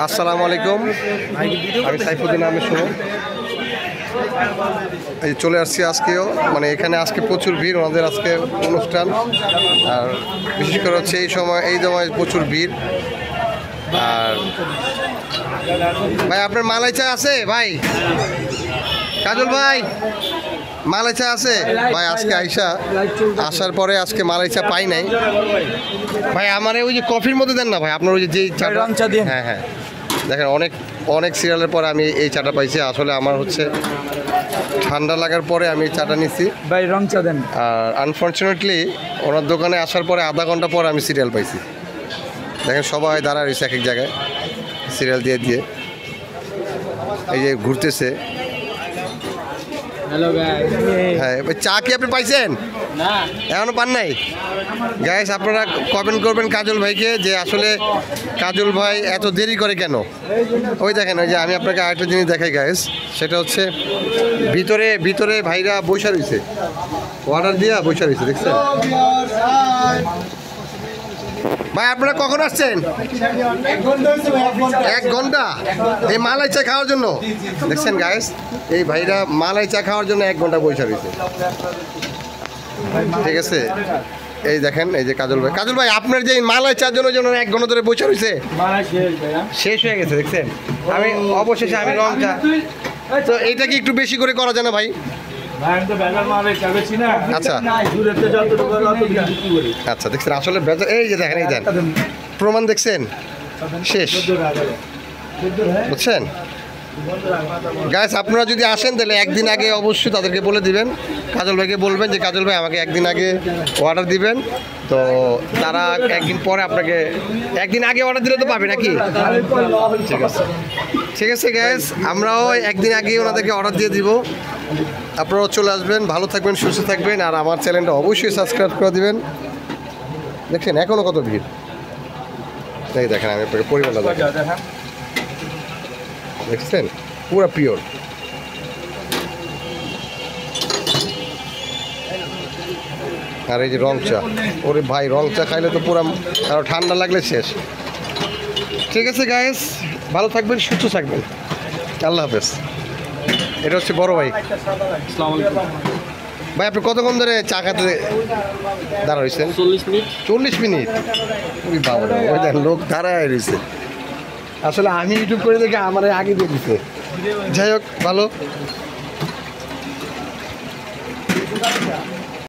আসসালামু আলাইকুম, আমি সাইফুদ্দিন আহমেদ সুমন। এই চলে আসছি আজকেও, মানে এখানে আজকে প্রচুর ভিড়, ওনাদের আজকে অনুষ্ঠান। আর বিশেষ করে হচ্ছে এই সময় প্রচুর ভিড়। আর ভাই আপনার মালাই চা আছে ভাই? কাজল ভাই মালাই চা আছে ভাই? আজকে আসার পরে আজকে মালাই চা পাই নাই ভাই। আমার ওই যে কফির মধ্যে দেন না ভাই, আপনার ওই যে যেই চা। হ্যাঁ হ্যাঁ, দেখেন অনেক সিরিয়ালের পরে আমি এই চাটা পাইছি। আসলে আমার হচ্ছে ঠান্ডা লাগার পরে আমি চাটা নিচ্ছি ভাই, রং চা দেন। আর আনফর্চুনেটলি ওনার দোকানে আসার পরে আধা ঘন্টা পর আমি সিরিয়াল পাইছি। দেখেন সবাই দাঁড়ায় রয়েছে এক এক জায়গায় সিরিয়াল দিয়ে দিয়ে, এই যে ঘুরতেছে। হ্যাঁ, চা কি আপনি পাইছেন? না, এখনো পান নাই। গাইস, আপনারা কমেন্ট করবেন কাজল ভাইকে যে আসলে কাজল ভাই এত দেরি করে কেন। ওই দেখেন, ওই যে আমি আপনাকে আরেকটা জিনিস দেখাই গাইস, সেটা হচ্ছে ভিতরে ভাইরা বসে রয়েছে, অর্ডার দিয়া বসে রয়েছে, দেখছেন ভাই? আপনারা কখন আসছেন? 1 ঘন্টা এই মালাই চা খাওয়ার জন্য। দেখছেন গাইস, এই ভাইরা মালাই চা খাওয়ার জন্য 1 ঘন্টা বসে রয়েছে। ঠিক আছে, এই দেখেন, এই যে কাজল ভাই আপনার যে মালাই চার জন্য 1 ঘন্টা ধরে বসে রয়েছে, শেষ হয়ে গেছে। দেখছেন, আমি অবশেষে আমি রং চা। তো এইটা কি একটু বেশি করে করা যায় না ভাই? আচ্ছা আচ্ছা, দেখছেন আসলে এই যে দেখেন, এই দেন প্রমাণ, দেখছেন শেষ, বুঝছেন গাইস? আপনারা যদি আসেন তাহলে একদিন আগে অবশ্যই তাদেরকে বলে দিবেন, কাজল ভাইকে বলবেন যে কাজল ভাই আমাকে একদিন আগে অর্ডার দিবেন। তো তারা একদিন পরে আপনাকে, একদিন আগে অর্ডার দিলে তো পাবে নাকি? ঠিক আছে গাইস, আমরাও একদিন আগে ওনাদেরকে অর্ডার দিয়ে দিব। আপনারাও চলে আসবেন, ভালো থাকবেন, সুস্থ থাকবেন, আর আমার চ্যানেলটা অবশ্যই সাবস্ক্রাইব করে দিবেন। দেখছেন এখনও কত ভিড়, এই দেখেন আমি আপনাকে পরিমাণটা দেখেন, দেখছেন পুরো পিওর। আর এই যে রং চা, ওরে ভাই রং চা খাইলে তো পুরো, আরো ঠান্ডা লাগলে শেষ। ঠিক আছে গাইস, ভালো থাকবেন, সুস্থ থাকবেন, আল্লাহ হাফেজ। এটা হচ্ছে বড় ভাই। ভাই আপনি কতক্ষণ ধরে চা খাতে দাঁড়া রয়েছেন? 40 মিনিট। ওই বাবা, ওই দেখ লোক দাঁড়ায় রয়েছে। আসলে আমি ইউটিউব করে দেখে আমার আগে দিয়ে দিচ্ছে। যাই হোক, ভালো।